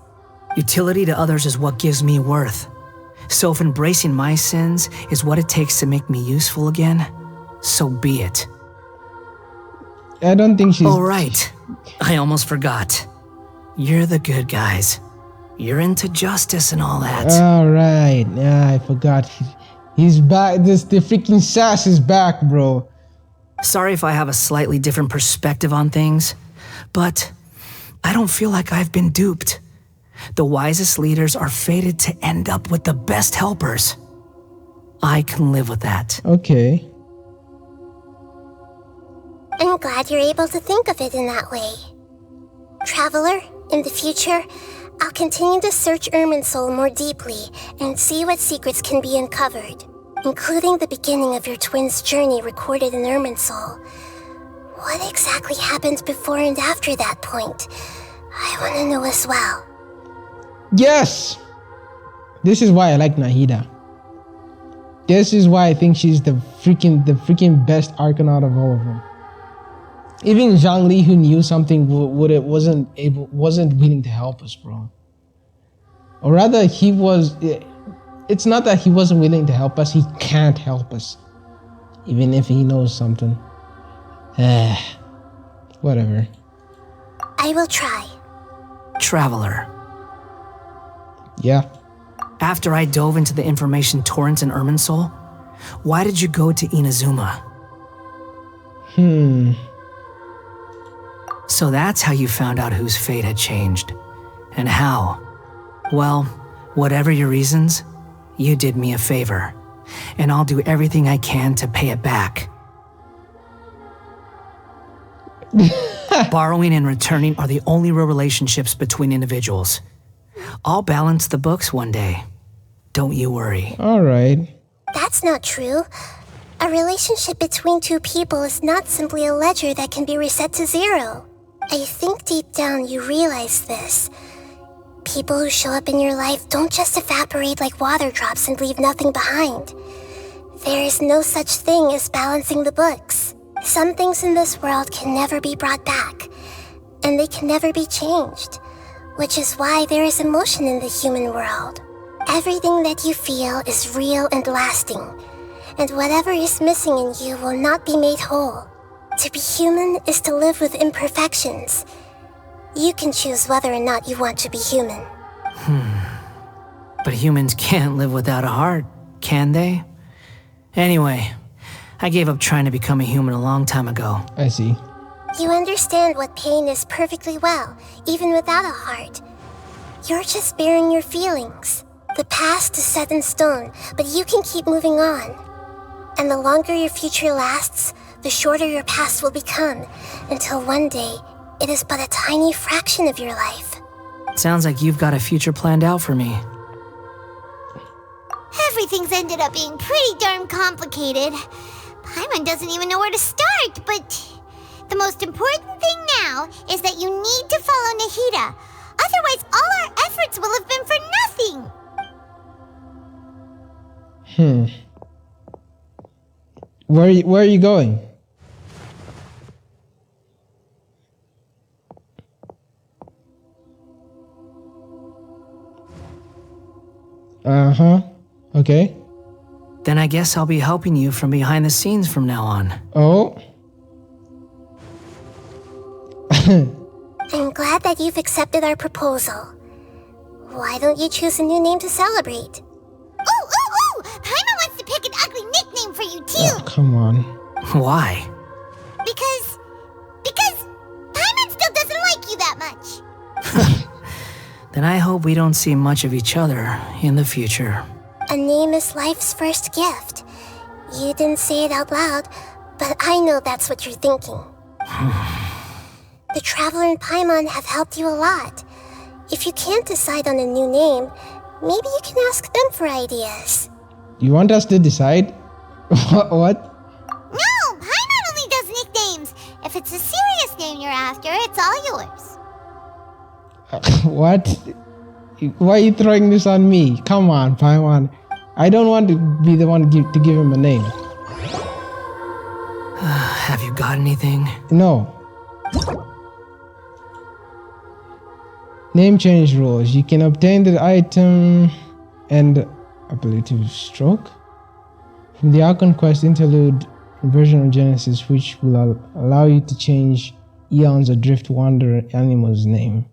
Utility to others is what gives me worth. So if embracing my sins is what it takes to make me useful again, so be it. I don't think she's... All right. I almost forgot. You're the good guys. You're into justice and all that. All right. Yeah, I forgot. He's back. The freaking sass is back, bro. Sorry if I have a slightly different perspective on things, but I don't feel like I've been duped. The wisest leaders are fated to end up with the best helpers. I can live with that. Okay. I'm glad you're able to think of it in that way. Traveler, in the future, I'll continue to search Irminsul more deeply and see what secrets can be uncovered, including the beginning of your twins' journey recorded in Irminsul. What exactly happened before and after that point? I want to know as well. Yes! This is why I like Nahida. This is why I think she's the freaking best Arcanaut of all of them. Even Zhangli, who knew something, wasn't willing to help us, bro. Or rather, he was. It's not that he wasn't willing to help us; he can't help us, even if he knows something. Whatever. I will try. Traveler. Yeah. After I dove into the information torrents in Irminsul, why did you go to Inazuma? So that's how you found out whose fate had changed. And how? Well, whatever your reasons, you did me a favor. And I'll do everything I can to pay it back. Borrowing and returning are the only real relationships between individuals. I'll balance the books one day. Don't you worry. All right. That's not true. A relationship between two people is not simply a ledger that can be reset to zero. I think deep down you realize this. People who show up in your life don't just evaporate like water drops and leave nothing behind. There is no such thing as balancing the books. Some things in this world can never be brought back, and they can never be changed, which is why there is emotion in the human world. Everything that you feel is real and lasting, and whatever is missing in you will not be made whole. To be human is to live with imperfections. You can choose whether or not you want to be human. But humans can't live without a heart, can they? Anyway, I gave up trying to become a human a long time ago. I see. You understand what pain is perfectly well, even without a heart. You're just bearing your feelings. The past is set in stone, but you can keep moving on. And the longer your future lasts, the shorter your past will become, until one day, it is but a tiny fraction of your life. Sounds like you've got a future planned out for me. Everything's ended up being pretty darn complicated. Paimon doesn't even know where to start, but the most important thing now is that you need to follow Nahida. Otherwise, all our efforts will have been for nothing. Where are you going? Okay. Then I guess I'll be helping you from behind the scenes from now on. Oh. I'm glad that you've accepted our proposal. Why don't you choose a new name to celebrate? Ooh! Paimon wants to pick an ugly nickname for you, too! Oh, come on. Why? Because Paimon still doesn't like you that much. Then I hope we don't see much of each other in the future. A name is life's first gift. You didn't say it out loud, but I know that's what you're thinking. The Traveler and Paimon have helped you a lot. If you can't decide on a new name, maybe you can ask them for ideas. You want us to decide? What? No, Paimon only does nicknames. If it's a serious name you're after, it's all yours. What? Why are you throwing this on me? Come on, Paimon. I don't want to be the one to give him a name. Have you got anything? No. Name change rules. You can obtain the item and ability to stroke from the Archon Quest interlude version of Genesis, which will allow you to change Eon's Adrift Wanderer animal's name.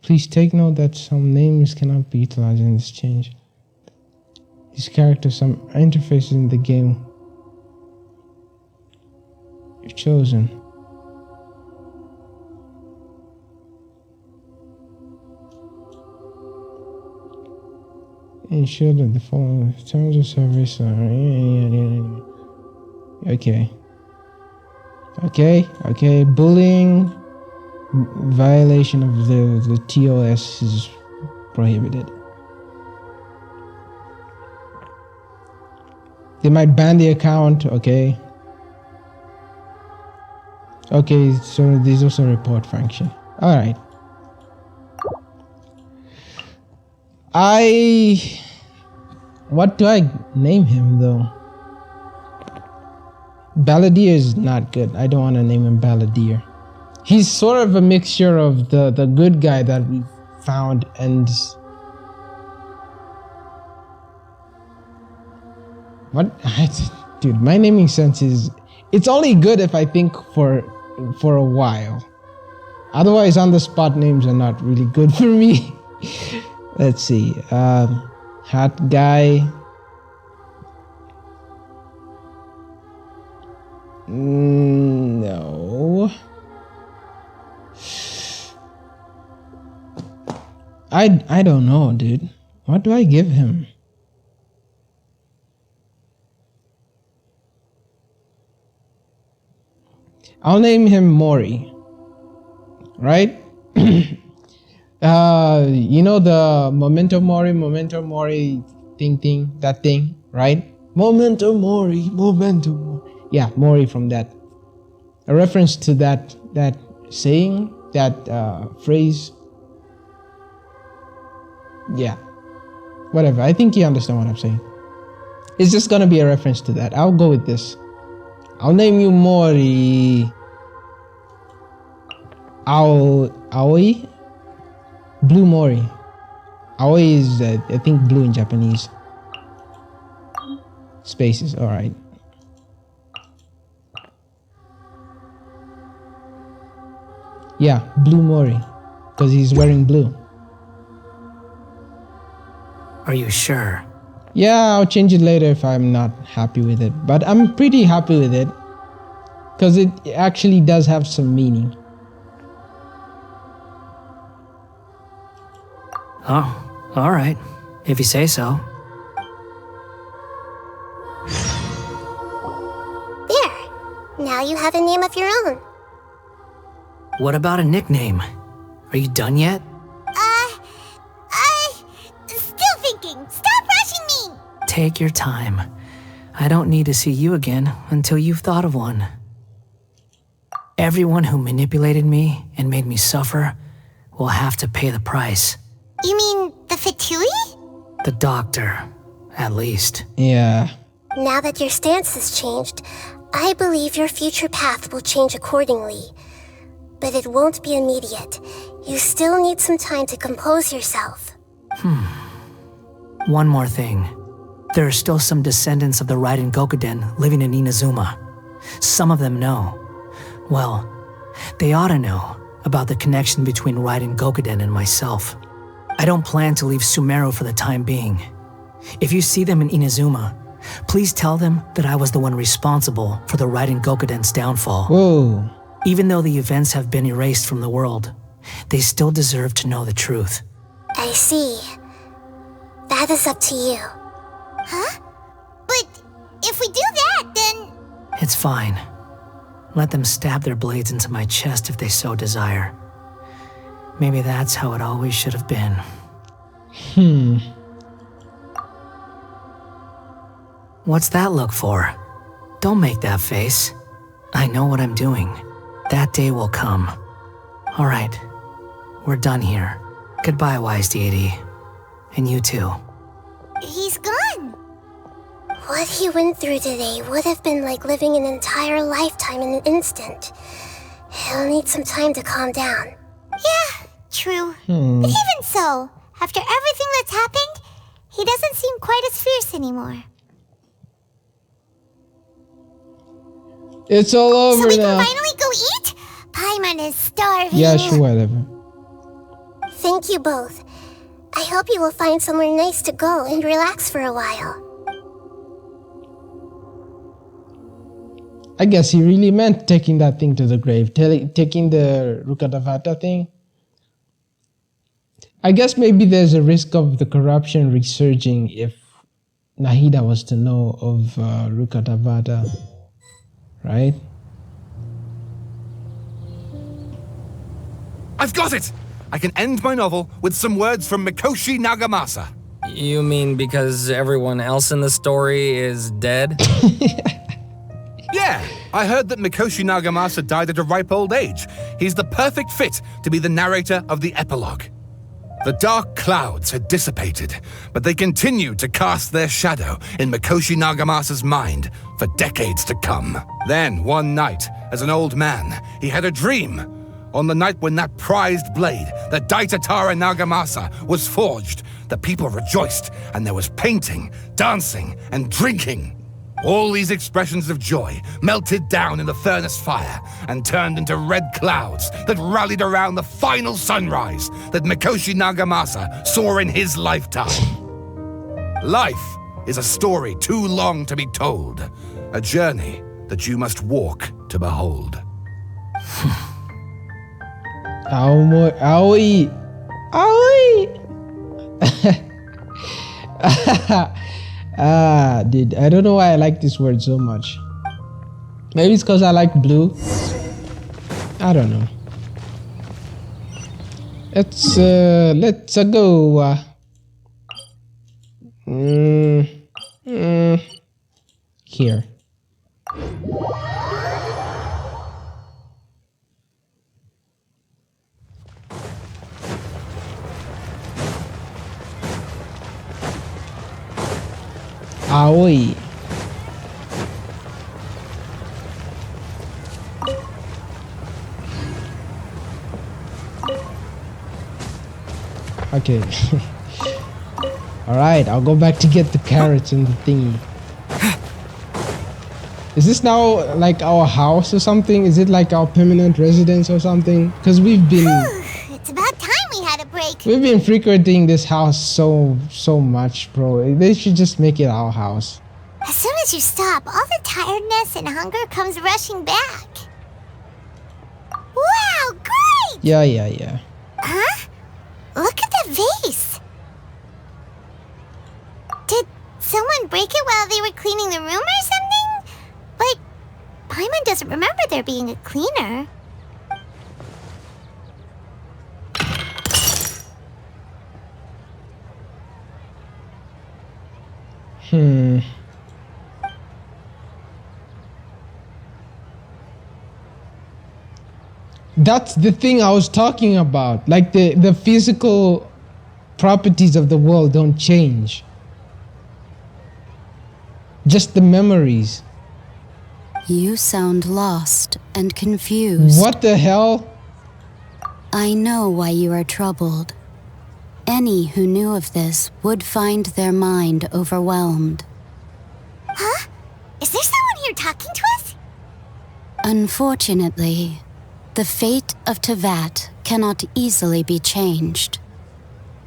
Please take note that some names cannot be utilized in this change. These characters, some interfaces in the game you've chosen. Ensure that the following terms of service are... Okay. Bullying, violation of the TOS is prohibited. They might ban the account, okay. Okay, so there's also a report function. Alright. What do I name him though? Balledeer is not good. I don't want to name him Balledeer. He's sort of a mixture of the good guy that we found and... What? Dude, my naming sense is... It's only good if I think for a while. Otherwise, on the spot names are not really good for me. Let's see. Hat guy. No. I don't know, dude. What do I give him? I'll name him Mori. Right? You know the Memento Mori thing, that thing, right? Memento Mori. Yeah, Mori from that. A reference to that saying, that phrase. Yeah. Whatever. I think you understand what I'm saying. It's just gonna be a reference to that. I'll go with this. I'll name you Mori. Aoi? Blue Mori. Aoi is, I think, blue in Japanese. Spaces, alright. Yeah, Blue Mori. Because he's wearing blue. Are you sure? Yeah, I'll change it later if I'm not happy with it. But I'm pretty happy with it. Because it actually does have some meaning. Oh, alright. If you say so. There. Now you have a name of your own. What about a nickname? Are you done yet? Still thinking. Stop rushing me! Take your time. I don't need to see you again until you've thought of one. Everyone who manipulated me and made me suffer will have to pay the price. You mean the Fatui? The doctor, at least. Yeah. Now that your stance has changed, I believe your future path will change accordingly. But it won't be immediate. You still need some time to compose yourself. One more thing. There are still some descendants of the Raiden Gokuden living in Inazuma. Some of them know. Well, they ought to know about the connection between Raiden Gokuden and myself. I don't plan to leave Sumeru for the time being. If you see them in Inazuma, please tell them that I was the one responsible for the Raiden Gokuden's downfall. Whoa. Even though the events have been erased from the world, they still deserve to know the truth. I see. That is up to you. Huh? But if we do that, then... It's fine. Let them stab their blades into my chest if they so desire. Maybe that's how it always should have been. What's that look for? Don't make that face. I know what I'm doing. That day will come. All right. We're done here. Goodbye, wise deity. And you too. He's gone. What he went through today would have been like living an entire lifetime in an instant. He'll need some time to calm down. Yeah, true. But even so, after everything that's happened, he doesn't seem quite as fierce anymore. It's all over so we now. can finally go eat? Paimon is starving. Yeah, sure, whatever. Thank you both. I hope you will find somewhere nice to go and relax for a while. I guess he really meant taking that thing to the grave, taking the Rukkhadevata thing. I guess maybe there's a risk of the corruption resurging if Nahida was to know of Rukkhadevata, right? I've got it! I can end my novel with some words from Mikoshi Nagamasa. You mean because everyone else in the story is dead? Yeah, I heard that Mikoshi Nagamasa died at a ripe old age. He's the perfect fit to be the narrator of the epilogue. The dark clouds had dissipated, but they continued to cast their shadow in Mikoshi Nagamasa's mind for decades to come. Then, one night, as an old man, he had a dream. On the night when that prized blade, the Daitatara Nagamasa, was forged, the people rejoiced, and there was painting, dancing, and drinking. All these expressions of joy melted down in the furnace fire and turned into red clouds that rallied around the final sunrise that Mikoshi Nagamasa saw in his lifetime. Life is a story too long to be told, a journey that you must walk to behold. Aoi. Dude, I don't know why I like this word so much. Maybe it's because I like blue. I don't know. Let's go. Here. Aoi. Okay. Alright, I'll go back to get the carrots and the thingy. Is this now like our house or something? Is it like our permanent residence or something? Because we've been... It's about time we had a break. We've been frequenting this house so much, bro. They should just make it our house. As soon as you stop, all the tiredness and hunger comes rushing back. Wow, great! Yeah. Huh? Look at the vase. Did someone break it while they were cleaning the room or something? But Paimon doesn't remember there being a cleaner. That's the thing I was talking about. Like the physical properties of the world don't change. Just the memories. You sound lost and confused. What the hell? I know why you are troubled. Any who knew of this would find their mind overwhelmed. Huh? Is there someone here talking to us? Unfortunately, the fate of Tevat cannot easily be changed.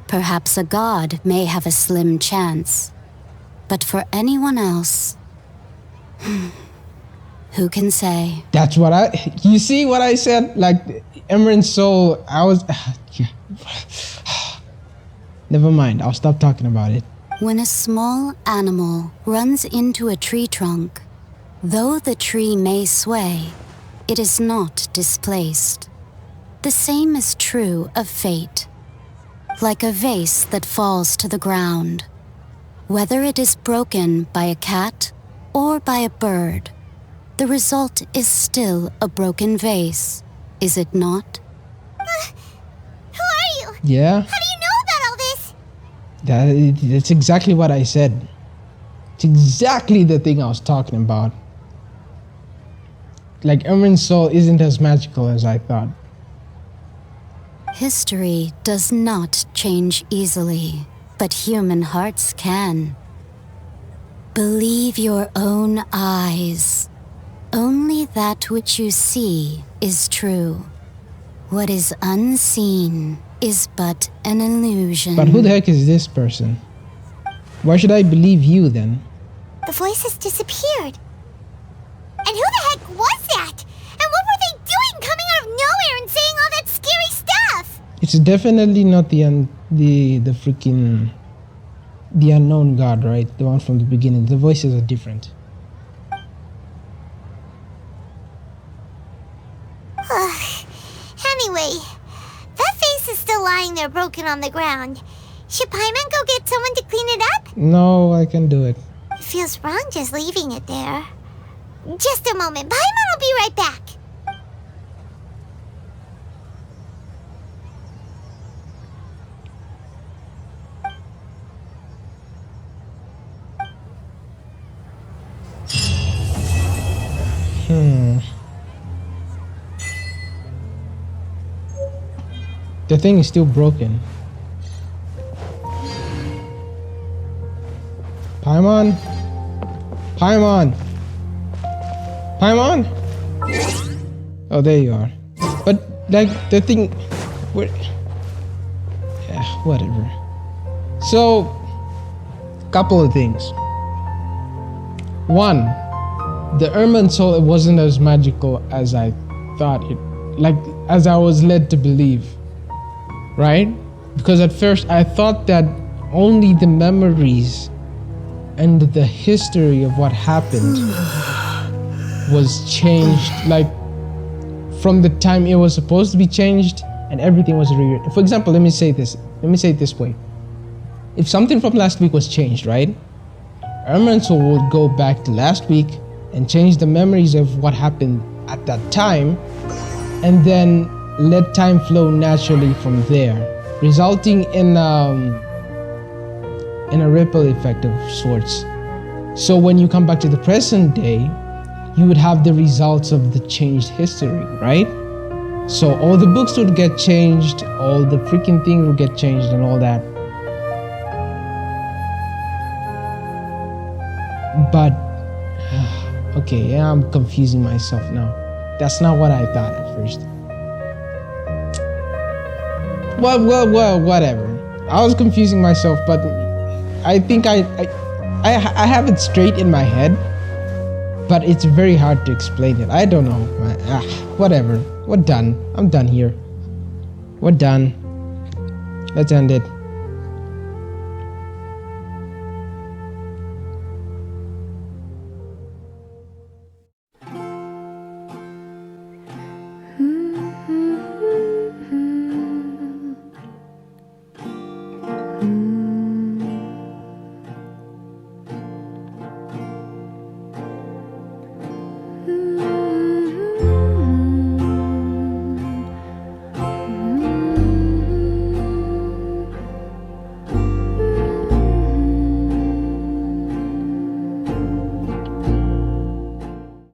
Perhaps a god may have a slim chance, but for anyone else, who can say? That's what you see what I said? Like, Emerald's soul, never mind, I'll stop talking about it. When a small animal runs into a tree trunk, though the tree may sway, it is not displaced. The same is true of fate. Like a vase that falls to the ground. Whether it is broken by a cat or by a bird, the result is still a broken vase, is it not? Who are you? Yeah. How do you know about all this? That's exactly what I said. It's exactly the thing I was talking about. Like, Emerald's soul isn't as magical as I thought. History does not change easily, but human hearts can. Believe your own eyes. Only that which you see is true. What is unseen is but an illusion. But who the heck is this person? Why should I believe you then? The voice has disappeared. And who the heck was that? And what were they doing coming out of nowhere and saying all that scary stuff? It's definitely not the unknown god, right? The one from the beginning. The voices are different. Anyway, that face is still lying there broken on the ground. Should Paimon go get someone to clean it up? No, I can do it. It feels wrong just leaving it there. Just a moment. Paimon will be right back. The thing is still broken. Paimon? Paimon? Paimon? Oh, there you are. But, like, the thing... Yeah, whatever. So, couple of things. One, the Ermine soul, it wasn't as magical as I thought it... Like, as I was led to believe. Right? Because at first I thought that only the memories and the history of what happened was changed, like, from the time it was supposed to be changed and everything was rewritten. For example, let me say it this way. If something from last week was changed, right? Ermanso would go back to last week and change the memories of what happened at that time, and then let time flow naturally from there, resulting in a ripple effect of sorts. So when you come back to the present day, you would have the results of the changed history, right? So all the books would get changed, all the freaking things would get changed and all that. But, okay, yeah, I'm confusing myself now. That's not what I thought at first. Well, whatever. I was confusing myself, but I think I have it straight in my head, but it's very hard to explain it. I don't know. Whatever. We're done. I'm done here. We're done. Let's end it. Mm-hmm.